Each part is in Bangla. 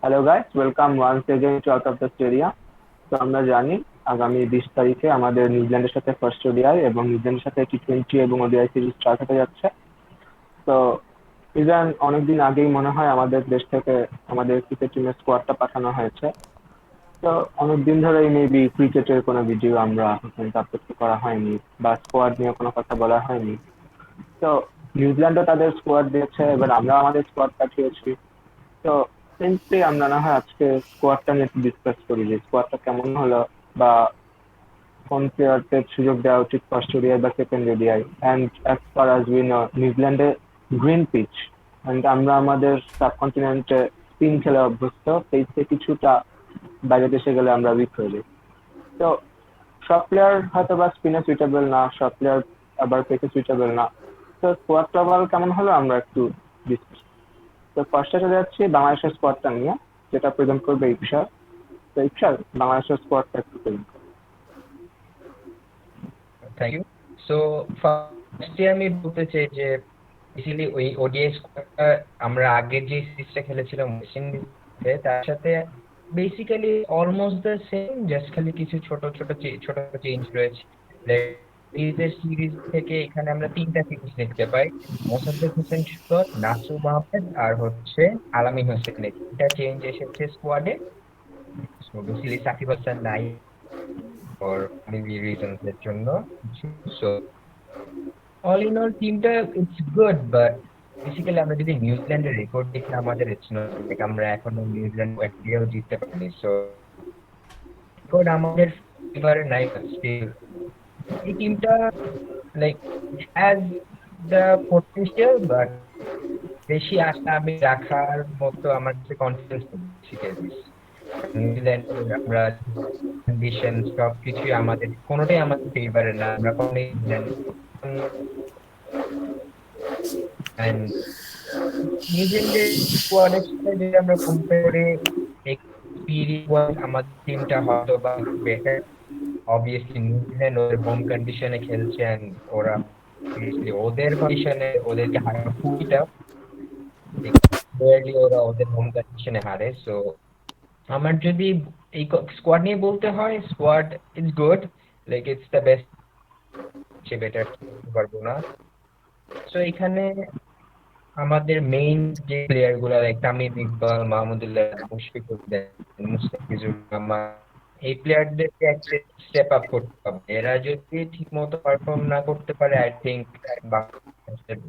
Hello guys, welcome once again to out of the stadium. তো আমরা জানি আগামী 20 তারিখে আমাদের নিউজিল্যান্ডের সাথে ফার্স্ট ওডিআই এবং নিউজিল্যান্ডের সাথে টি20 এবং ওডিআই সিরিজ স্টার্ট হতে যাচ্ছে। তো ইভেন অনেকদিন আগেই মনে হয় আমাদের দেশ থেকে আমাদের ক্রিকেট টিমের স্কোয়াডটা পাঠানো হয়েছে। তো অনেকদিন ধরেই মেবি ক্রিকেটের কোনো ভিডিও আমরা আপলোড করা হয়নি বা স্কোয়াড নিয়ে কোনো কথা বলা হয়নি। তো নিউজিল্যান্ডও তাদের স্কোয়াড দিয়েছে, এবার আমরা আমাদের স্কোয়াড পাঠিয়েছি। তো সিম্পলি আমরা না হয় আজকে স্কোয়াডটা নিয়ে একটু ডিসকাস করি যে স্কোয়াডটা কেমন হলো, বা কোন প্লেয়ারদের সুযোগ দেওয়া উচিত ফার্স্ট ওডিআই বা second ODI. And as far as we know, নিউজিল্যান্ডে গ্রিন পিচ, অ্যান্ড আমরা আমাদের সাবকন্টিনেন্টে স্পিন খেলে অভ্যস্ত, পেসে কিছুটা বাইরে দেশে গেলে আমরা উইক হয়ে যাই। তো সব প্লেয়ার হয়তো বা স্পিনে সুইটেবল না, সব প্লেয়ার আবার পেসে সুইটেবল না। তো স্কোয়াডটা আবার কেমন হলো আমরা একটু ডিসকাস। তো ফার্স্টে চলে যাচ্ছি বাংলাদেশের স্কোয়াডটা নিয়ে, যেটা প্রেজেন্ট করবে ইকশা। তো ইকশা, বাংলাদেশের স্কোয়াডটা একটু প্রেজেন্ট করবে। Thank you. সো ফার্স্টে আমি বলতে চাই যে বেসিক্যালি ওই ওডিআই স্কোয়াডটা আমরা আগে যে সিরিজটা খেলেছিলাম ওয়েস্ট ইন্ডিজে তার সাথে basically almost the same, just খালি কিছু ছোট ছোট ছোট চেঞ্জ রয়েছে। সিরিজ থেকে এখানে আমরা তিনটা সিরিজ দেখতে পাই। মোসাদ্দেক হোসেন সুজন, নাসুম আহমেদ আর আলামিন হোসেন, এই তিনটা চেঞ্জ এসেছে স্কোয়াডে। বেসিক্যালি সাকিব হাসান নাই ফর রিজনস এর জন্য। সো অল ইন অল টিমটা ইটস গুড, বাট বেসিক্যালি আমরা যদি নিউজিল্যান্ডের রেকর্ড দেখি আমাদের ইটস নট লাইক আমরা এখনো নিউজিল্যান্ড ওয়ানডেও জিততে পারিনি। সো রেকর্ড আমাদের ফেভারে নাই, বাট স্টিল এই টিমটা like has the potential, but বেশি আশা আমি রাখার মতো আমার কাছে কনফিডেন্স শিখে দিচ্ছি। নিউজিল্যান্ডের আমরা কন্ডিশন সবকিছুই আমাদের কোনোটাই আমাদের ফেভারে না, আমরা কোনো নিউজিল্যান্ড নিউজিল্যান্ডের স্কোয়াডের সাথে যদি আমরা কম্পেয়ার করি এক্সপিরিয়েন্স আমাদের টিমটা হয়তো বা বেটার। অবভিয়াসলি নিউজিল্যান্ড ওদের হোম কন্ডিশনে খেলছে and ওরা obviously ওদের কন্ডিশনে ওদেরকে হারা খুবই টাফ। ওরা ওদের হোম কন্ডিশনে হারে। সো আমার যদি এই স্কোয়াড নিয়ে বলতে হয়, squad is good, like it's the best, say better পারবো না। সো এখানে আমাদের মেইন যে প্লেয়ার গুলা লাইক তামিম ইকবাল, মাহমুদুল্লাহ, মুশফিকুর রহিম, মুস্তাফিজুর রহমান, এই প্লেয়ারদেরকে একটা স্টেপ আপ করতে হবে। এরা যদি ঠিক মতো পারফর্ম না করতে পারে আই থিঙ্ক বাংলাদেশের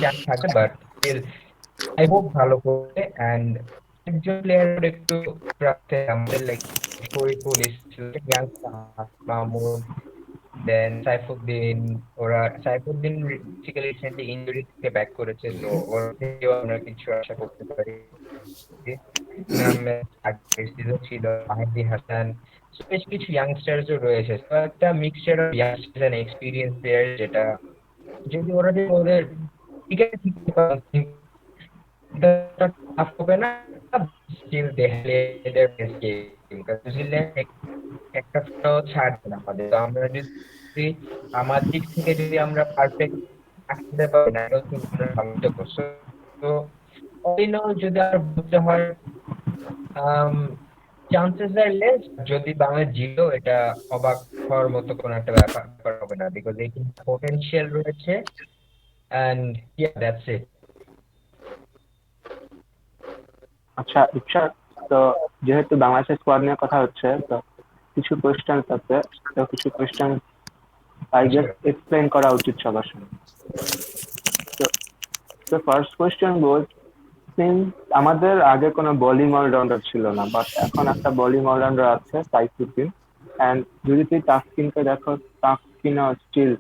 চান্স থাকবে, বাট স্টিল আই হোপ ভালো করবে। অ্যান্ড একজন প্লেয়ার একটু রাখতে আমাদের like Shoriful Islam, Mahmud, then Saifuddin. Saifuddin basically recently injury থেকে ব্যাক করেছে, তো ওর থেকেও আমরা কিছু আশা করতে পারি। আগের সিজন ছিল মাহেদী হাসান। So, বেশ কিছু ইয়াংস্টারও রয়েছে, তো একটা mixture of youngster and experience player, যেটা যদি ওরা যদি ওদের ক্রিকেট শিখতে পারে টাফ হবে না। স্টিল দেখালে এদের বেস্ট গেম, নিউজিল্যান্ড একটা ছাড়বে না আমাদের। তো আমরা যদি আমার দিক থেকে যদি আমরা পারফেক্ট থাকতে পারি না আমরা ভালো করছো। তো অল ইন অল যদি আর বলতে হয়, চান্সেস আর লেস। যদি বাংলাদেশ জিতো এটা অবাক হওয়ার মতো কোনো একটা ব্যাপার হবে না, বিকজ এই পোটেনশিয়াল রয়েছে। And yeah that's it. আচ্ছা ইকশা, তো যেহেতু বাংলাদেশের স্কোয়াড নিয়ে কথা হচ্ছে, তো কিছু কোয়েশ্চেন আছে। তো কিছু কোয়েশ্চেন আই গেস এক্সপ্লেন করা উচিত সবার সামনে। তো তো ফার্স্ট কোয়েশ্চেন গোজ, সিন্স আমাদের আগে কোনো বোলিং অলরাউন্ডার ছিল না, বাট এখন একটা বোলিং অলরাউন্ডার আছে সাইফুদ্দিন। অ্যান্ড যদি তুই তাসকিনকে দেখো, তাসকিনও স্টিল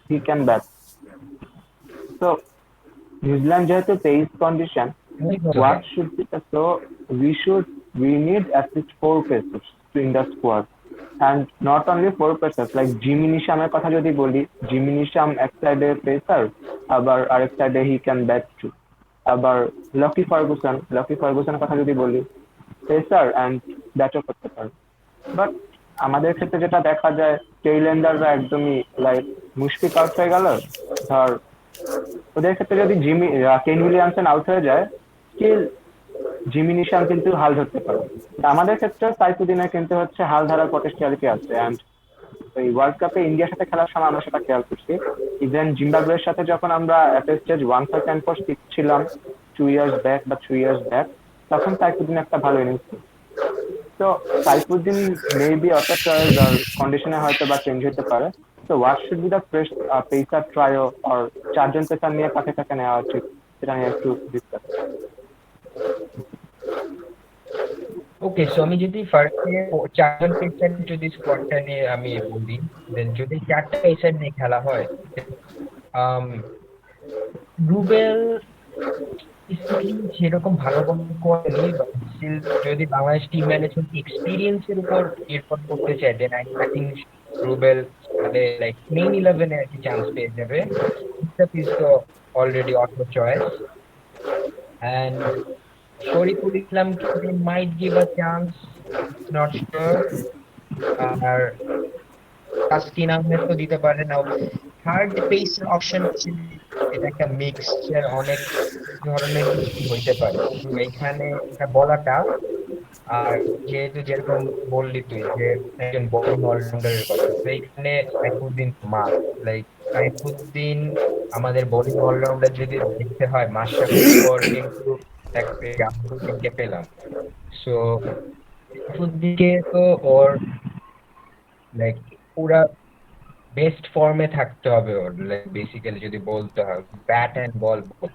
হি ক্যান ব্যাট। তো নিউজিল্যান্ড যেহেতু তেইশ condition, what should be the so we need at least four pacers in the squad, and not only four pacers like Jimmy নিশামের কথা যদি বলি, জিমি নিশাম এক সাইডে পেসার, আবার আরেক সাইডে হি ক্যান ব্যাট টু। আবার লকি ফার্গুসনের কথা যদি বলি, পেসার অ্যান্ড ব্যাটও করতে পারে। বাট আমাদের ক্ষেত্রে যেটা দেখা যায়, টেইলেন্ডাররা একদমই লাইক মুশফিক আউট হয়ে গেল, ধর ওদের ক্ষেত্রে যদি কেন উইলিয়ামসন আউট হয়ে যায়, স্টিল জিমি নিশান কিন্তু হাল ধরতে পারে। তো আমাদের ক্ষেত্রে সাইফুদ্দিনের কিন্তু হচ্ছে হাল ধরার পটেনশিয়ালিটি আছে। অ্যান্ড এই ওয়ার্ল্ড কাপে ইন্ডিয়ার সাথে খেলার সময় আমরা সেটা খেয়াল করছি। ইভেন জিম্বাবুয়ের সাথে যখন আমরা অ্যাট স্টেজ 1 4 10 ছিলাম 2 ইয়ার্স ব্যাক বা 3 ইয়ার্স ব্যাক, তখন সাইফুদ্দিন একটা ভালো ইনিংস। তো সাইফুদ্দিন মেবি অত চয়েস আর কন্ডিশনে হয়তো বা চেঞ্জ হতে পারে। তো what should be the fresh pacer trio or চারজন পেসার নিয়ে কাকে কাকে নেওয়া উচিত, সেটা নিয়ে একটু ডিসকাস। ওকে, সো আমি যদি ফার্স্টে চারজন পেসার যদি স্কোয়াডটা নিয়ে আমি বলি, দেন যদি চারটা পেসার নিয়ে খেলা হয়, আম, রুবেল স্পিনিং সেরকম ভালো করেনি, বাট স্টিল যদি বাংলাদেশ টিম ম্যানেজমেন্ট এক্সপিরিয়েন্সের উপর নির্ভর করতে চায়, দেন আই থিঙ্ক রুবেল তাহলে লাইক মেইন 11-এ আর কি চান্স পেয়ে যাবে। ইজ তো already auto choice, and Shoriful ইসলামকে they might give a chance, not sure. আর তাসকিন আহমেদ তো দিতে পারে না। থার্ড পেসার অপশন এটা একটা মিক্সচার, অনেক ধরনের কিছু হইতে পারে, তো এখানে এটা বলাটা। আর যেহেতু যেরকম বললি তুই যে একজন বোলিং অলরাউন্ডারের কথা, তো এইখানে সাইফুদ্দিন মাস্ট, লাইক সাইফুদ্দিন আমাদের বোলিং অলরাউন্ডার যদি দেখতে হয়, মাশরাফির পর কিন্তু সাইফুদ্দিনকে পেলাম। সো সাইফুদ্দিনকে তো ওর লাইক পুরা বেস্ট ফর্মে থাকতে হবে ওর, লাইক বেসিক্যালি যদি বলতে হয় ব্যাট অ্যান্ড বল বোথ।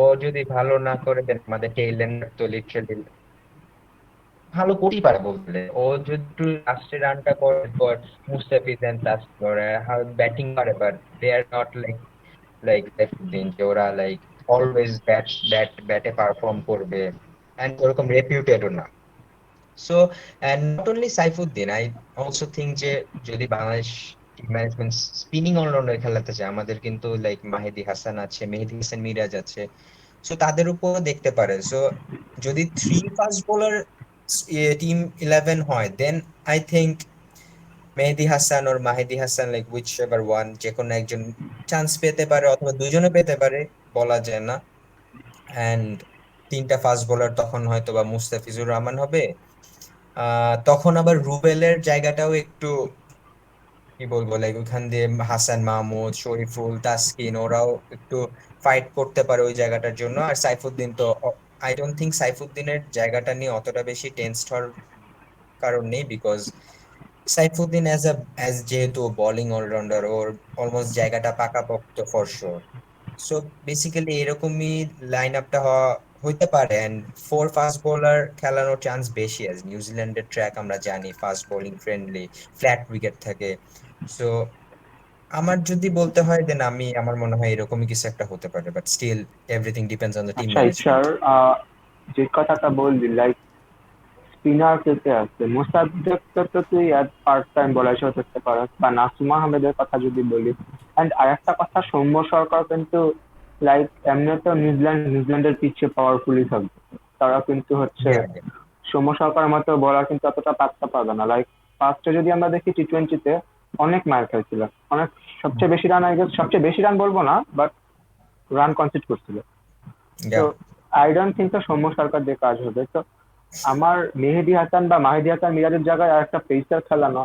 ও যদি ভালো না করে দেন আমাদের টেইলেন্ডার তো লিটারালি ভালো করতেই পারে বলতে, ও যদি একটু লাস্টে রানটা করে পর মুস্তাফিজ এন্ড তাস করে ব্যাটিং পারে, but they are not like like Saifuddin যে ওরা লাইক অলওয়েজ ব্যাটে পারফর্ম করবে, এন্ড ওরকম রেপিউটেডও না। So and not only Saifuddin, I also think যে যদি বাংলাদেশ ম্যানেজমেন্ট স্পিনিং অলরাউন্ডার খেলাতে চায়, আমাদের কিন্তু লাইক মাহেদী হাসান আছে, মেহেদী হাসান মিরাজ আছে, সো তাদের উপর দেখতে পারে। সো যদি থ্রি ফাস্ট বোলার টিম 11 হয়, then I think Mehedi Hasan or Mahedi Hasan like whichever one, যে কোনো একজন চান্স পেতে পারে, অথবা দুজনে পেতে পারে, বলা যায় না। অ্যান্ড তিনটা ফাস্ট বোলার তখন হয়তো বা মুস্তাফিজুর রহমান হবে। তখন আবার রুবেলের জায়গাটাও একটু কি বলবো, লাইক ওইখান দিয়ে হাসান মাহমুদ, শরীফুল, তাসকিন ওরাও একটু ফাইট করতে পারে ওই জায়গাটার জন্য। আর সাইফুদ্দিন তো, আই ডোন্ট থিঙ্ক সাইফুদ্দিনের জায়গাটা নিয়ে অতটা বেশি টেনসড হওয়ার কারণ নেই, বিকজ সাইফুদ্দিন অ্যাজ যেহেতু বোলিং অলরাউন্ডার, ওর অলমোস্ট জায়গাটা পাকাপোক্ত ফর শিওর। সো বেসিক্যালি এরকমই লাইন আপটা হওয়া হইতে পারে। এন্ড ফোর ফাস্ট বোলার খেলানোর চান্স বেশি, আছে নিউজিল্যান্ডের ট্র্যাক আমরা জানি fast bowling friendly, flat wicket থাকে। সো আমার যদি বলতে হয়, দেন আমার মনে হয় এরকমই কিছু একটা হতে পারে, but still everything depends on the team আচ্ছা ম্যানেজমেন্ট। ঈশ্বর, যে কথাটা বললি লাইক স্পিনার পেতে আছে, মোস্তাফিজকে তো তুই পার্ট টাইম বলার হিসেবে করতে পারো, বা নাসুম আহমেদের কথা যদি বলি। অ্যান্ড আরেকটা কথা, সৌম্য সরকার কিন্তু লাইক এমনি তো নিউজিল্যান্ডের পিছিয়ে পাওয়ারফুলি থাকবে। তারা কিন্তু হচ্ছে সৌম্য সরকারের মতো বলার কিন্তু অতটা পাত্তা পাবে না। লাইক ফার্স্টে যদি আমরা দেখি টি-20-তে অনেক মার খেলছিল, অনেক, সবচেয়ে বেশি রান, আই গেস সবচেয়ে বেশি রান বলবো না, বাট রান কনসিড করছিল। তো আই ডোন্ট থিঙ্ক তো সৌম্য সরকার দিয়ে কাজ হবে। তো আমার মেহেদী হাসান বা মাহেদী হাসান মিরাজের জায়গায় আর একটা পেসার খেলানো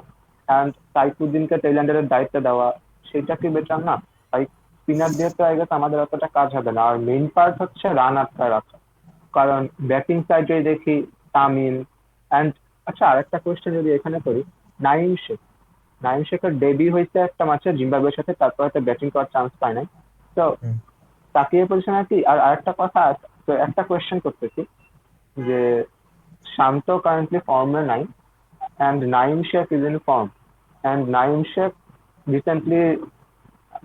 অ্যান্ড সাইফুদ্দিনকে টেইল্যান্ডারের দায়িত্ব দেওয়া, সেটা কি বেটার না? তাই স্পিনার দিয়ে তো আই গেস আমাদের অতটা কাজ হবে না। আর মেইন পার্ট হচ্ছে রান আটকায় রাখা, কারণ ব্যাটিং সাইডে দেখি তামিম অ্যান্ড, আচ্ছা আরেকটা কোয়েশ্চেন যদি এখানে করি, নাইম শেখ। নাইম শেখের ডেবিউ হয়েছে একটা ম্যাচে জিম্বাবুয়ের সাথে, তারপর হয়তো ব্যাটিং করার চান্স পায় নাই। তো তাকে এই পজিশনে কি? আর আরেকটা কথা তো একটা কোয়েশ্চেন করতেছি যে শান্ত কারেন্টলি ফর্মে নাই and Naim Sheikh is in form, and Naim Sheikh recently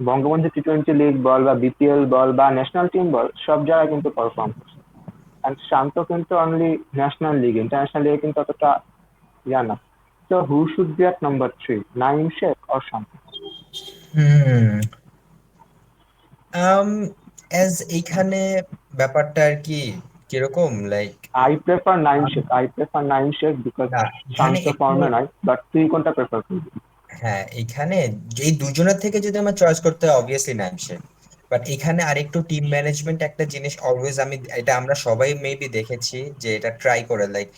Bangabandhu টি-20 লিগ বল বা বিপিএল বল বা ন্যাশনাল টিম বল সব জায়গায় কিন্তু পারফর্ম করছে। অ্যান্ড শান্ত কিন্তু অনলি ন্যাশনাল লিগ, ইন্টারন্যাশনাল লিগে কিন্তু অতটা জানা। তো who should be at number 3, Naim Sheikh or Shanto? Hmm um as এইখানে ব্যাপারটা আর কি কিরকম like, I prefer Naim Sheikh because না এখানে শান্ত একটু, ফর্মে নাই। বাট তুই কোনটা প্রেফার করবি? হ্যাঁ এখানে এই দুজনের থেকে যদি আমার চয়েস করতে হয়, অবভিয়াসলি নাইম শেখ। বাট এখানে আরেকটু টিম ম্যানেজমেন্ট একটা জিনিস অলওয়েজ, আমি এটা আমরা সবাই মেবি দেখেছি যে এটা ট্রাই করে, like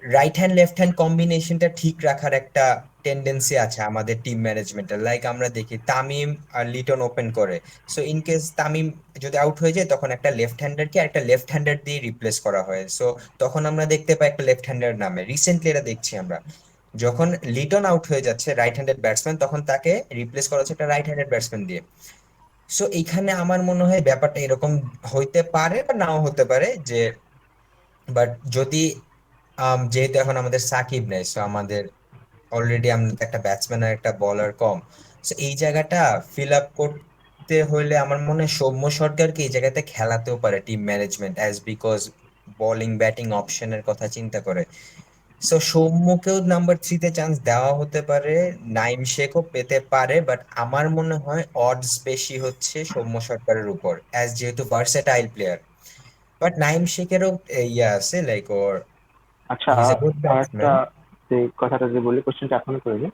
right hand left hand কম্বিনেশনটা ঠিক রাখার একটা টেন্ডেন্সি আছে আমাদের টিম ম্যানেজমেন্টের। লাইক আমরা দেখি তামিম আর লিটন ওপেন করে, সো ইন কেস তামিম যদি আউট হয়ে যায় তখন একটা লেফট হ্যান্ডারকে একটা লেফট হ্যান্ডার দিয়ে রিপ্লেস করা হয়। সো তখন আমরা দেখতে পাই একটা লেফট হ্যান্ডার নামে, রিসেন্টলি এটা দেখছি আমরা, যখন লিটন আউট হয়ে যাচ্ছে রাইট হ্যান্ডেড ব্যাটসম্যান, তখন তাকে রিপ্লেস করা হচ্ছে একটা রাইট হ্যান্ডেড ব্যাটসম্যান দিয়ে। সো এইখানে আমার মনে হয় ব্যাপারটা এরকম হইতে পারে বা নাও হতে পারে যে, বাট যদি যেহেতু এখন আমাদের সাকিব নেই, সো আমাদের অলরেডি আমাদের একটা ব্যাটসম্যান আর একটা বলার কম, তো এই জায়গাটা ফিল আপ করতে হইলে আমার মনে হয় সৌম্য সরকারকে এই জায়গাতে খেলাতেও পারে team management, as because bowling batting অপশনের কথা চিন্তা করে। সো সৌম্যকেও নাম্বার 3-তে চান্স দেওয়া হতে পারে, নাইম শেখও পেতে পারে, বাট আমার মনে হয় অডস বেশি হচ্ছে সৌম্য সরকারের উপর, অ্যাজ যেহেতু ভার্সেটাইল প্লেয়ার। বাট নাইম শেখেরও ইয়ে আছে, লাইক ওর, আচ্ছা, হি ইজ এ গুড আর একটা ব্যাটসম্যান। যে কথাটা যে বললি, কোশ্চেনটা এখনো করিনি।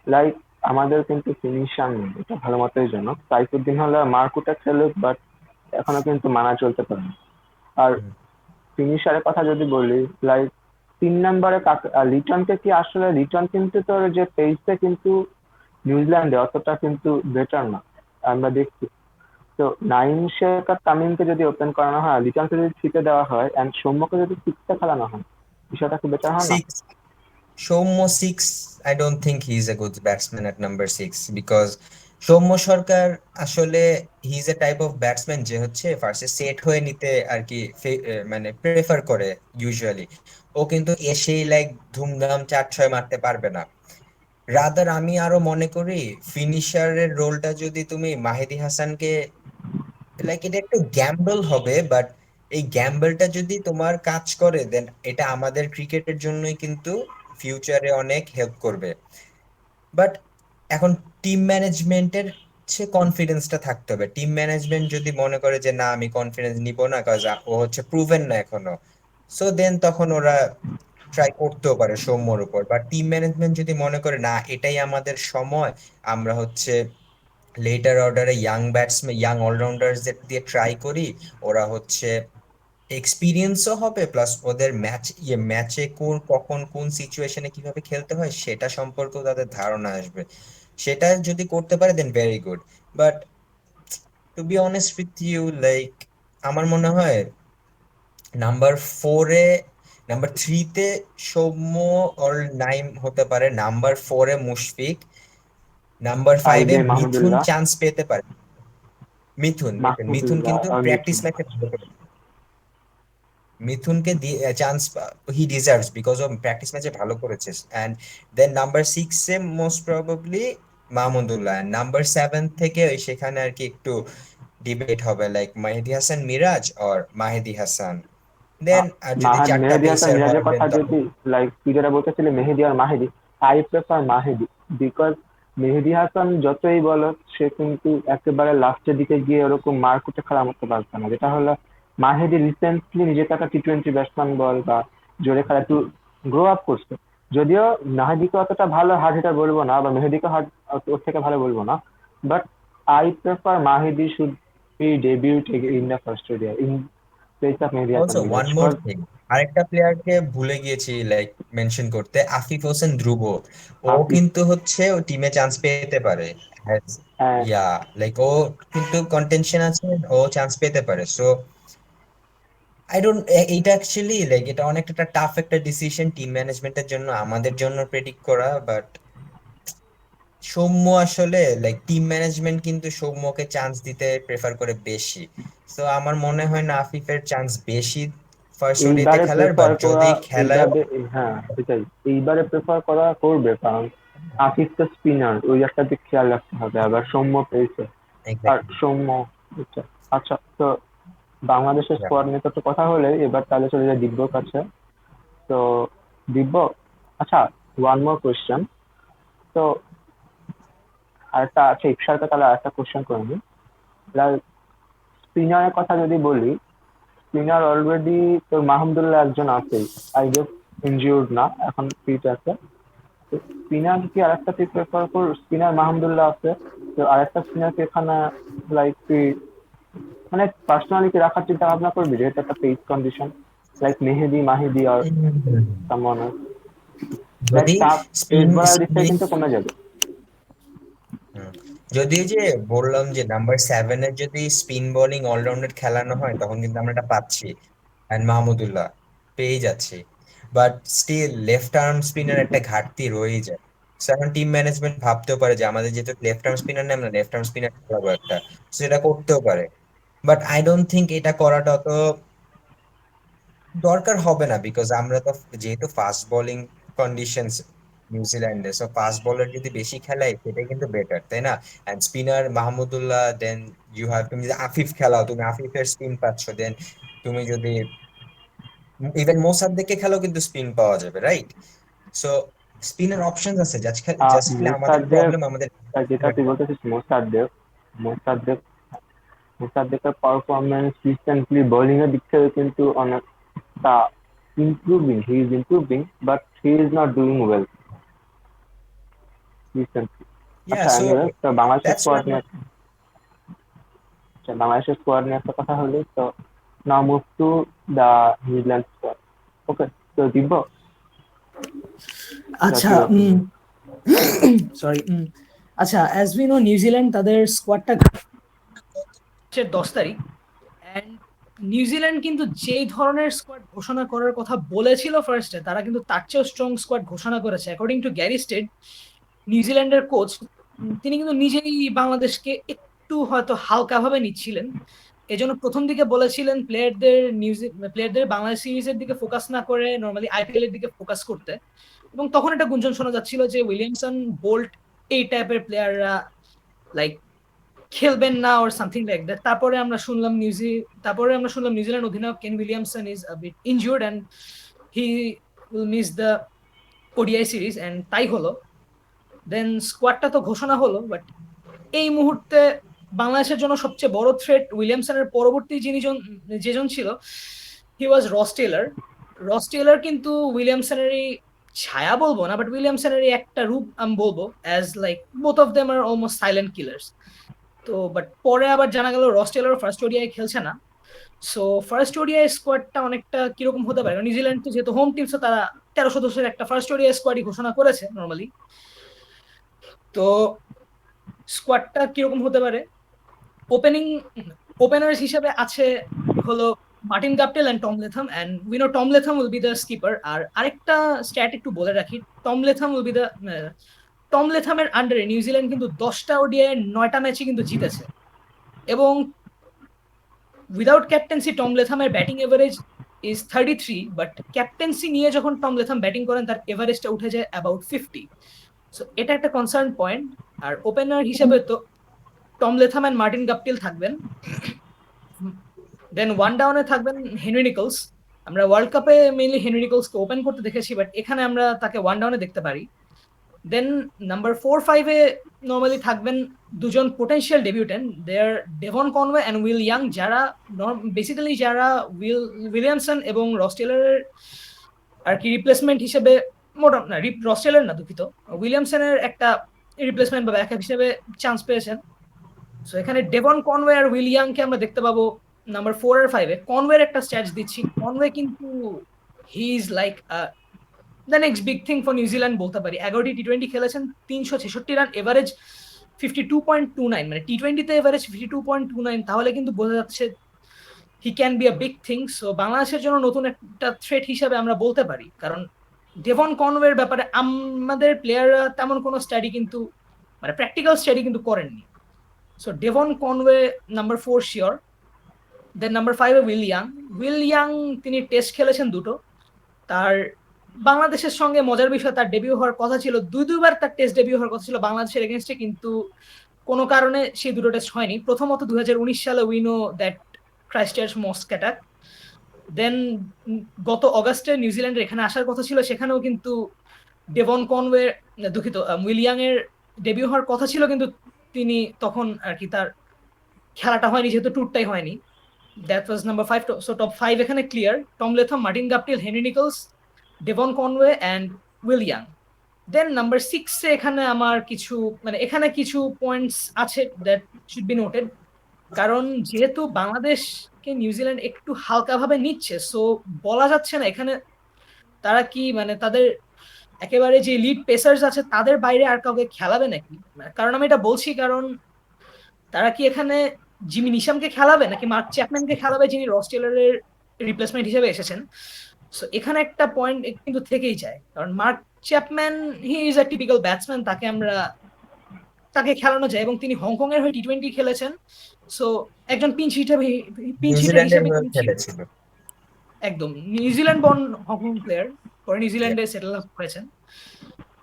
লাইক আমাদের কিন্তু ফিনিশার নেই, এটা ভালো মতোই জানো। সাইফুদ্দিন হলে মারকুটে খেলুক, বাট এখনো কিন্তু মানা চলতে পারে না। আর ফিনিশারের কথা যদি বলি, লাইক 3 নম্বরে কাকে লিটনকে, কি আসলে লিটন কিন্তু তোর যে পেসে কিন্তু নিউজিল্যান্ডে অতটা কিন্তু বেটার না, আমরা দেখছি। তো নাইম শেখ আর তামিমকে যদি ওপেন করানো হয়, লিটনকে যদি থ্রিতে দেওয়া হয়, এন্ড সৌম্যকে যদি সিক্সে খেলানো হয়, বিষয়টা কি বেটার হয় না? Six, Soumya six, I don't think he is a good batsman at number 6, because Soumya Sarkar আসলে he is a type of batsman যে হচ্ছে ফার্স্টে সেট হয়ে নিতে আর কি মানে প্রেফার করে ইউজুয়ালি। ও কিন্তু এসেই লাইক ধুমধাম 4-6 মারতে পারবে না। রাদার আমি আরো মনে করি ফিনিশারের রোলটা যদি তুমি মাহেদী হাসানকে, লাইক এটা একটু গ্যাম্বল হবে, বাট এই গ্যাম্বলটা যদি তোমার কাজ করে দেন এটা আমাদের ক্রিকেটের জন্যই কিন্তু ফিউচারে অনেক হেল্প করবে। বাট এখন টিম ম্যানেজমেন্টের সে কনফিডেন্সটা থাকতে হবে। টিম ম্যানেজমেন্ট যদি মনে করে যে না আমি কনফিডেন্স নিব না, কাজ ও হচ্ছে প্রুভেন না এখনো, সো দেন তখন ওরা ট্রাই করতেও পারে সৌম্যর উপর। বা টিম ম্যানেজমেন্ট যদি মনে করে না এটাই আমাদের সময়, আমরা হচ্ছে লেটার অর্ডারে ইয়াং ব্যাটসম্যান ইয়াং অলরাউন্ডারদের দিয়ে ট্রাই করি, ওরা হচ্ছে এক্সপিরিয়েন্সও হবে, প্লাস ওদের ম্যাচে কোন কখন কোন সিচুয়েশনে কিভাবে খেলতে হয় সেটা সম্পর্কেও তাদের ধারণা আসবে, সেটা যদি করতে পারে then very good. But to be honest with you, like আমার মনে হয় নাম্বার 4-এ, নাম্বার 3-তে সৌম্য অর নাইম হতে পারে, নাম্বার 4-এ মুশফিক, নাম্বার 5-এ 5-এ মিথুন মাহমুদুল্লাহ। চান্স পেতে পারে। মিথুন মিথুন মিথুন মাহমুদুল্লাহ কিন্তু আর প্র্যাকটিস মিঠুন। ম্যাচে ভালো করে, মিথুনকে চান্স হি ডিজার্ভস বিকজ ও প্র্যাকটিস ম্যাচে ভালো করেছে। অ্যান্ড দেন নাম্বার 6-এ মোস্ট প্রবাবলি মাহমুদুল্লাহ, নাম্বার 7 থেকে ওই সেখানে আর কি একটু ডিবেট হবে, like Mehedi Hasan Miraz or Mahedi Hasan. Then আর যদি চারটা মেহেদী হাসান পেসার হয় মিরাজের দেন কথা তখন যদি, লাইক তুই যেটা বলতেছিলি মেহেদী আর মাহেদী, আই প্রেফার মাহেদী। বিকজ মেহেদী হাসান যতই বলো, সে কিন্তু একেবারে লাস্টের দিকে গিয়ে ওরকম মারকুটে খেলা করতে পারছে না, যেটা হলো মাহেদী রিসেন্টলি নিজেকে একটা টি-20 ব্যাটসম্যান বল বা জোরে খেলা একটু গ্রো আপ করছে। যদিও মাহেদীকে অতটা ভালো হার্ড হিটার বলবো না, বা মেহেদীকে হার্ড ওর থেকে ভালো বলবো না, but I prefer Mahedi should be debut in the first ODI in place of Mehedi Hasan also one Miraz. More thing, আরেকটা প্লেয়ারকে ভুলে গিয়েছি লাইক মেনশন করতে, আফিফ হোসেন ধ্রুব। ও আফিফ, কিন্তু হচ্ছে ও টিমে চান্স পেতে পারে। হ্যাঁ। ইয়া, লাইক ও কিন্তু কন্টেনশন আছে, ও চান্স পেতে পারে। সো আই ডোন্ট, এইটা অ্যাকচুয়ালি লাইক এটা অনেক একটা টাফ একটা ডিসিশন টিম ম্যানেজমেন্টের জন্য, আমাদের জন্য প্রেডিক্ট করা। বাট সৌম্য আসলে লাইক টিম ম্যানেজমেন্ট কিন্তু সৌম্যকে চান্স দিতে প্রেফার করে বেশি। তো আমার মনে হয় না আফিফের চান্স বেশি ফার্স্ট ওডিতে এইবারে খেলার, বাট প্রেফার করা, যদি খেলায়ও। এইভাবে, হ্যাঁ সেটাই, এইবারে প্রেফার করা করবে, কারণ আফিফ তো স্পিনার, ওই একটা দিক খেয়াল রাখতে হবে। আবার সৌম্য পেয়েছে, আর এক্স্যাক্টলি। সৌম্য, আচ্ছা। আচ্ছা, তো বাংলাদেশের স্কোয়াড নিয়ে তো একটু কথা হলে, এবার তাহলে চলে যায় দিব্যর কাছে। তো দিব্য, আচ্ছা, ওয়ান মোর কোয়েশ্চেন। তো আরেকটা আছে ইপসারকে, তাহলে আরেকটা কোয়েশ্চেন করে নিই। স্পিনারের কথা যদি বলি, স্পিনার অলরেডি তোর মাহমুদুল্লাহ একজন আছেই, আই গেস ইনজিউর্ড না, এখন ফিট আছে। তো স্পিনার কি আরেকটা তুই প্রেফার কর? স্পিনার মাহমুদুল্লাহ আছে, তো আরেকটা স্পিনার কি এখানে লাইক তুই মানে পার্সোনালি কি রাখার চিন্তা ভাবনা করবি যেহেতু একটা পেইস কন্ডিশন, লাইক মেহেদি মাহিদি আর সামওয়ান, লাইক যদি টাফ পেস স্পিন বলার দিকটা কিন্তু কমে যাবে। যদি এই যে বললাম যে নাম্বার 7 এর যদি স্পিন বোলিং অলরাউন্ডার খেলানো হয় তখন কিন্তু আমরা এটা পাচ্ছি, এন্ড মাহমুদুল্লাহ পেয়ে যাচ্ছি। But still left arm spinner একটা ঘাটতি রয়েই যায়। So এখন টিম ম্যানেজমেন্ট ভাবতেও পারে যে আমাদের যেহেতু লেফট আর্ম স্পিনার নেই, আমরা লেফট আর্ম স্পিনার খেলাবো একটা, সেটা করতেও পারে। বাট আই ডোন্ট থিঙ্ক এটা করাটা অত দরকার হবে না, বিকজ আমরা তো যেহেতু ফাস্ট বোলিং কন্ডিশনস নিউজিল্যান্ডে, সো ফাস্ট বোলার যদি বেশি খেলায় সেটাই কিন্তু বেটার, তাই না? And spinner Mahmudullah, then you have, তুমি যদি আফিফ খেলাও তুমি আফিফের স্পিন পাচ্ছ, দেন তুমি যদি ইভেন মোসাদ্দেককে খেলাও কিন্তু স্পিন পাওয়া যাবে, রাইট? সো স্পিনার অপশনস আছে, জাস্ট জাস্ট খালি আমাদের মোসাদ্দেক, প্রবলেম আমাদের যেটা তুই বলতেছিস মোসাদ্দেক, মোসাদ্দেক মোসাদ্দেকের পারফরমেন্স রিসেন্টলি বোলিং এর দিক থেকে কিন্তু অনেকটা improving, he is improving, but he is not doing well recently. Yeah আচ্ছা সো এনিওয়ে, তো দ্যাটস ওয়াই বাংলাদেশের স্কোয়াড নিয়ে একটা কথা হলো, তো now move to the New Zealand squad. Okay, তো দিব আচ্ছা, জাতীয় opinion। সরি, আচ্ছা, অ্যাজ উই নো নিউজিল্যান্ড তাদের স্কোয়াডটা 10 তারিখ, অ্যান্ড নিউজিল্যান্ড কিন্তু যেই ধরনের স্কোয়াড ঘোষণা করার কথা বলেছিল ফার্স্টে, তারা কিন্তু তার চেয়েও স্ট্রং স্কোয়াড ঘোষণা করেছে অ্যাকর্ডিং টু গ্যারি স্টেড, নিউজিল্যান্ডের কোচ। তিনি কিন্তু নিজেই বাংলাদেশকে একটু হয়তো হালকাভাবে নিচ্ছিলেন। এজন্য প্রথম দিকে বলেছিলেন প্লেয়ারদের বাংলাদেশ সিরিজের দিকে ফোকাস না করে নর্মালি আইপিএল এর দিকে ফোকাস করতে। এবং তখন একটা গুঞ্জন শোনা যাচ্ছিল যে উইলিয়ামসন, বোল্ট এই টাইপের প্লেয়াররা লাইক খেলবেন না অর সামথিং লাইক দ্যাট। তারপরে আমরা শুনলাম নিউজিল্যান্ড অধিনায়ক Kane Williamson is a bit injured and he will miss the ODI series, and তাই হলো। দেন স্কোয়াডটা তো ঘোষণা হলো, বাট এই মুহূর্তে বাংলাদেশের জন্য সবচেয়ে বড় থ্রেট উইলিয়ামসনের পরবর্তী যেজন ছিল, হি ওয়াজ রস টেলর। রস টেলর কিন্তু উইলিয়ামসনেরই ছায়া বলবো না, বাট উইলিয়ামসনেরই একটা রূপ আমি বলবো, as like both of them are almost silent killers. তো বাট পরে আবার জানা গেল রস টেলর ফার্স্ট ওডিআই খেলছে না। সো ফার্স্ট ওডিআই স্কোয়াডটা অনেকটা কিরকম হতে পারে, নিউজিল্যান্ড তো যেহেতু হোম টিম, তো তারা 13 সদস্যের একটা ফার্স্ট ওডিআই স্কোয়াডই ঘোষণা করেছে নর্মালি। তো স্কোয়াডটা কিরকম হতে পারে, ওপেনিং ওপেনার্স হিসেবে আছে হলো Martin Guptill and Tom Latham, and we know Tom Latham will be the skipper. আর আরেকটা স্ট্যাট একটু বলে রাখি, Tom Latham will be the Tom লেথামের আন্ডারে নিউজিল্যান্ড কিন্তু 10টা ওডিআই 9টা ম্যাচই কিন্তু জিতেছে। এবং উইদাউট ক্যাপ্টেন্সি টম লেথামের batting average is 33, but captaincy নিয়ে যখন টম লেথাম ব্যাটিং করেন তার এভারেজটা উঠে যায় অ্যাবাউট 50। সো এটা একটা কনসার্ন পয়েন্ট। আর ওপেনার হিসেবে তো Tom Latham and Martin Guptill থাকবেন। দেন ওয়ান ডাউনে থাকবেন হেনরি নিকলস। আমরা ওয়ার্ল্ড কাপে মেইনলি হেনরি নিকলসকে ওপেন করতে দেখেছি, বাট এখানে আমরা তাকে ওয়ান ডাউনে দেখতে পারি। দেন নাম্বার 4-5-এ নর্মালি থাকবেন দুজন potential debutants, there Devon Conway and Will Young, যারা বেসিক্যালি উইলিয়ামসন এবং রস টেলরের আর কি রিপ্লেসমেন্ট হিসেবে, মোটামুটি না, রস টেলর না, দুঃখিত, উইলিয়ামসনের একটা রিপ্লেসমেন্ট বা ব্যাকআপ হিসেবে চান্স পেয়েছেন। সো এখানে ডেভন কনওয়ে আর উইল ইয়াংকে আমরা দেখতে পাবো নাম্বার 4 আর 5-এ। কনওয়ের একটা স্ট্যাটস দিচ্ছি, কনওয়ে কিন্তু he is like the next big thing for New Zealand বলতে পারি। 11টি টি-20 খেলেছেন, 366 রান, এভারেজ 52.29, মানে টি-20তে এভারেজ 52.29, তাহলে কিন্তু বোঝা যাচ্ছে he can be a big thing. So বাংলাদেশের জন্য নতুন একটা থ্রেট হিসাবে আমরা বলতে পারি, কারণ ডেভন কনওয়ের ব্যাপারে আমাদের প্লেয়াররা তেমন কোনো স্টাডি কিন্তু, মানে প্র্যাকটিক্যাল স্টাডি কিন্তু করেননি। So Devon Conway number 4 sure. Then number 5-এ উইল ইয়াং তিনি টেস্ট খেলেছেন দুটো। তার বাংলাদেশের সঙ্গে মজার বিষয়, তার ডেবিউ হওয়ার কথা ছিল, দুইবার তার টেস্ট ডেবিউ হওয়ার কথা ছিল বাংলাদেশের এগেনস্টে, কিন্তু কোনো কারণে সেই দুটো টেস্ট হয়নি। প্রথমত 2019 সালে উইনো দ্যাট ক্রাইস্টচার্চ মস্ক অ্যাটাক। দেন গত অগাস্টে নিউজিল্যান্ডের এখানে আসার কথা ছিল, সেখানেও কিন্তু ডেভন কনওয়ে, দুঃখিত, উইলিয়াং এর ডেবিউ হওয়ার কথা ছিল, কিন্তু তিনি তখন আর কি তার খেলাটা হয়নি, যেহেতু ট্যুরটাই হয়নি। That was number 5। So top 5 এখানে clear: Tom Latham, Martin Guptill, Henry Nicholls, Devon Conway and Will Young. Then number 6-এ এখানে আমার কিছু, মানে এখানে কিছু পয়েন্টস আছে দ্যাট শুড বি নোটেড। কারণ যেহেতু বাংলাদেশকে নিউজিল্যান্ড একটু হালকাভাবে নিচ্ছে, সো বলা যাচ্ছে না এখানে তারা কি মানে তাদের একেবারে যে লিড পেসার্স আছে তাদের বাইরে আর কাউকে খেলাবে নাকি। কারণ আমি এটা বলছি কারণ তারা কি এখানে জিমি নিশামকে খেলাবে নাকি মার্ক চ্যাপম্যানকে খেলাবে, যিনি রস টেলরের রিপ্লেসমেন্ট হিসেবে এসেছেন। সো এখানে একটা পয়েন্ট কিন্তু থেকেই যায়, কারণ mark Chapman he is a typical batsman, তাকে খেলানো যায় এবং তিনি হংকং এর হয়ে টি-20 খেলেছেন। সো একজন পিঞ্চ হিটার নিউজিল্যান্ডের হিসেবে হয়ে তিনি ছিল। খেলেছিল। একদম নিউজিল্যান্ড বর্ন হংকং প্লেয়ার, পরে নিউজিল্যান্ডে সেটেল আপ করেছেন,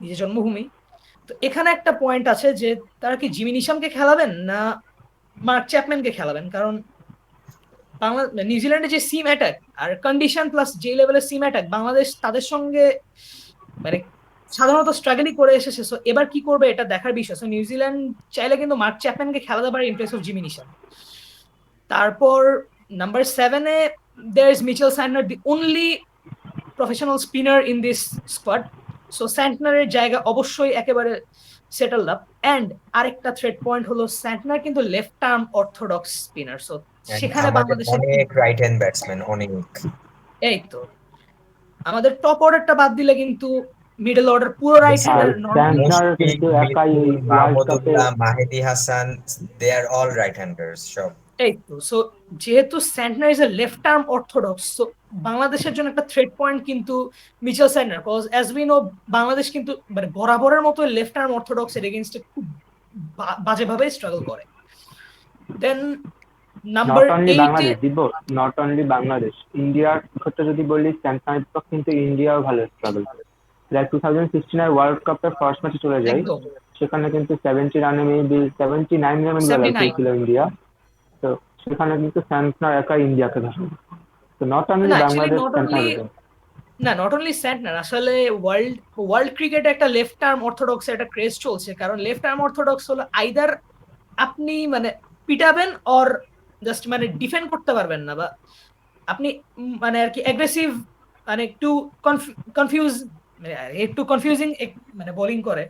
নিজের জন্মভূমি। তো এখানে একটা পয়েন্ট আছে যে তারা কি জিমি নিশামকে খেলাবেন না মার্ক চ্যাপম্যানকে খেলাবেন। কারণ নিউজিল্যান্ডে যে সিম অ্যাটাক আর কন্ডিশন প্লাস যে লেভেলের সিম অ্যাটাক বাংলাদেশ তাদের সঙ্গে মানে সাধারণত স্ট্রাগলই করে এসেছে। সো এবার কি করবে এটা দেখার বিষয়। সো নিউজিল্যান্ড চাইলে কিন্তু মার্ক চ্যাপম্যানকে খেলাতে পারে in place of Jimmy Neesham. তারপর নাম্বার 7-এ there is Mitchell Santner, the only professional spinner in this squad. So স্যান্টনারের জায়গা অবশ্যই একেবারে সেটেল আপ। অ্যান্ড আরেকটা থ্রেড পয়েন্ট হলো স্যান্টনার কিন্তু left arm orthodox spinner. So And সেখানে আমাদের বাংলাদেশের অনেক রাইট হ্যান্ড ব্যাটসম্যান, অনেক। এই তো আমাদের টপ অর্ডারটা বাদ দিলে কিন্তু মিডল অর্ডার পুরো রাইট আর হ্যান্ডার নর্মালি। স্যান্টনার মুশফিক, কিন্তু একাই এই মিরপুর, ওয়ার্ল্ড কাপে Mahmudullah, Mahedi Hasan, they are all right handers সব। এই তো সো যেহেতু Santner is a left arm orthodox, so বাংলাদেশের জন্য একটা থ্রেড পয়েন্ট কিন্তু Mitchell Santner, cause as we know Bangladesh কিন্তু মানে বরাবরের মতো লেফট আর্ম অর্থোডক্স এর এগেইনস্টে খুব বাজেভাবে স্ট্রাগল করে। দেন নাম্বার নট অনলি 8-এ বাংলাদেশ দিব, নট অনলি বাংলাদেশ, ইন্ডিয়ার ক্ষেত্রে যদি বলি স্যান্টনারের পক্ষে কিন্তু ইন্ডিয়াও ভালো স্ট্রাগল করে। লাইক 2016 ওয়ার্ল্ড কাপের ফার্স্ট ম্যাচে চলে যায়, একদম সেখানে কিন্তু 70 রানে মেবি 79 রানে বলা 79। হয়েছিল ইন্ডিয়া। তো সেখানে কিন্তু স্যান্টনার একা ইন্ডিয়াকে ধরে। তো নট অনলি না actually Bangladesh, Santner not only Santner, আসলে ওয়ার্ল্ড ওয়ার্ল্ড ক্রিকেটে একটা লেফট আর্ম অর্থোডক্স একটা ক্রেজ চলছে। কারণ লেফট আর্ম অর্থোডক্স হলো আইদার আপনি মানে পিটাবেন অর জাস্ট মানে ডিফেন্ড করতে পারবেন না, বা আপনি মানে আর কি অ্যাগ্রেসিভ মানে একটু কনফিউজ মানে একটু কনফিউজিং মানে বোলিং করে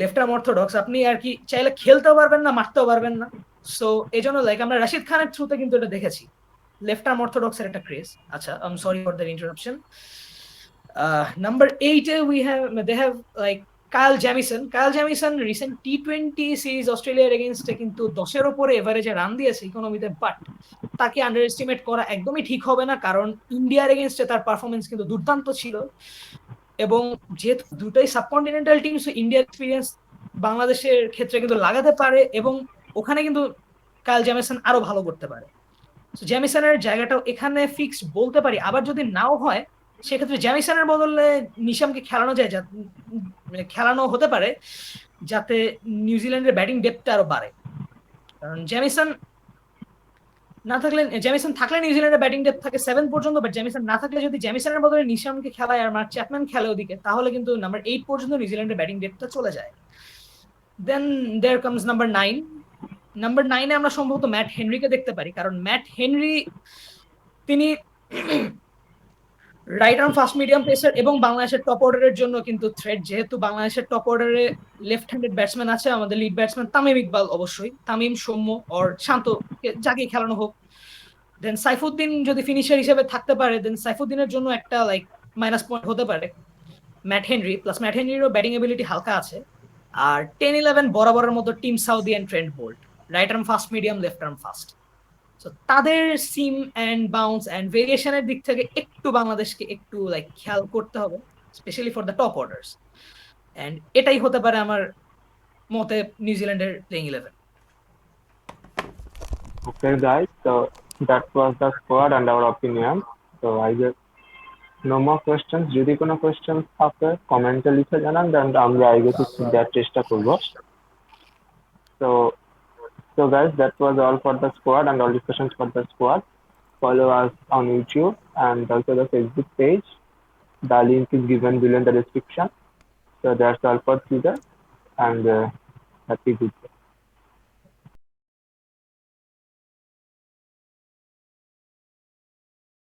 লেফট আর্ম অর্থোডক্স। আপনি আর কি চাইলে খেলতেও পারবেন না, মারতেও পারবেন না। সো এই জন্য লাইক আমরা রাশিদ খানের থ্রুতে কিন্তু এটা দেখেছি, লেফট আর্ম অর্থোডক্স এর একটা ক্রেজ। আচ্ছা, I am sorry for the interruption. Number 8-এ they have like Kyle Jamieson. Kyle Jamieson recent টি-20 সিরিজ অস্ট্রেলিয়ার এগেইনস্টে কিন্তু 10-এর উপরে এভারেজে রান দিয়েছে ইকোনমিতে, বাট তাকে আন্ডার এস্টিমেট করা একদমই ঠিক হবে না, কারণ ইন্ডিয়ার এগেইনস্টে তার পারফরমেন্স কিন্তু দুর্দান্ত ছিল। এবং যেহেতু দুটোই সাবকন্টিনেন্টাল টিম, সো ইন্ডিয়ার এক্সপিরিয়েন্স বাংলাদেশের ক্ষেত্রে কিন্তু লাগাতে পারে এবং ওখানে কিন্তু কাইল জ্যামিসন আরো ভালো করতে পারে। সো জ্যামিসনের জায়গাটাও এখানে ফিক্সড বলতে পারি। আবার যদি নাও হয় সেক্ষেত্রে জ্যামিসনের বদলে নিশামকে খেলানো যায়, খেলানো হতে পারে যাতে নিউজিল্যান্ডের ব্যাটিং ডেপথটা আরো বাড়ে। কারণ জ্যামিসন থাকলে নিউজিল্যান্ডের ব্যাটিং ডেপথ থাকে 7 পর্যন্ত, বাট জ্যামিসন না থাকলে যদি জ্যামিসনের বদলে নিশামকে খেলায় আর মার্ক চ্যাপম্যান খেলে ওদিকে, তাহলে কিন্তু নাম্বার 8 পর্যন্ত নিউজিল্যান্ডের ব্যাটিং ডেপথটা চলে যায়। দেন দেয়ার কামস নাম্বার 9। নাম্বার 9-এ আমরা সম্ভবত ম্যাট হেনরিকে দেখতে পারি, কারণ ম্যাট হেনরি তিনি right arm fast medium pacer এবং বাংলাদেশের টপ অর্ডারের জন্য কিন্তু থ্রেট। যেহেতু বাংলাদেশের টপ অর্ডারে লেফট হ্যান্ডেড ব্যাটসম্যান আছে, আমাদের লিড ব্যাটসম্যান তামিম ইকবাল, অবশ্যই তামিম, সৌম্য অর শান্ত, যাকে খেলানো হোক। দেন সাইফুদ্দিন যদি ফিনিশার হিসেবে থাকতে পারে, দেন সাইফুদ্দিনের জন্য একটা লাইক মাইনাস পয়েন্ট হতে পারে ম্যাট হেনরি। প্লাস ম্যাট হেনরিরও ব্যাটিং এবিলিটি হালকা আছে। আর 10-11 বরাবরের মতো Tim Southee and Trent Boult, right arm fast medium, left arm fast. So তাদের সিম অ্যান্ড বাউন্স অ্যান্ড ভেরিয়েশনের দিক থেকে একটু বাংলাদেশকে একটু লাইক খেয়াল করতে হবে, specially for the top orders. And এটাই হতে পারে আমার মতে নিউজিল্যান্ডের playing 11। Okay, guys. So that was the squad and our opinion. So I guess no more questions. যদি কোনো questions থাকে কমেন্টে লিখে জানান, দেন আমরা I guess দেওয়ার চেষ্টা করব। So guys, that was all for the squad and all discussions for the squad. Follow us on YouTube and also the Facebook page. The link is given below in the description. So that's all for today and happy good.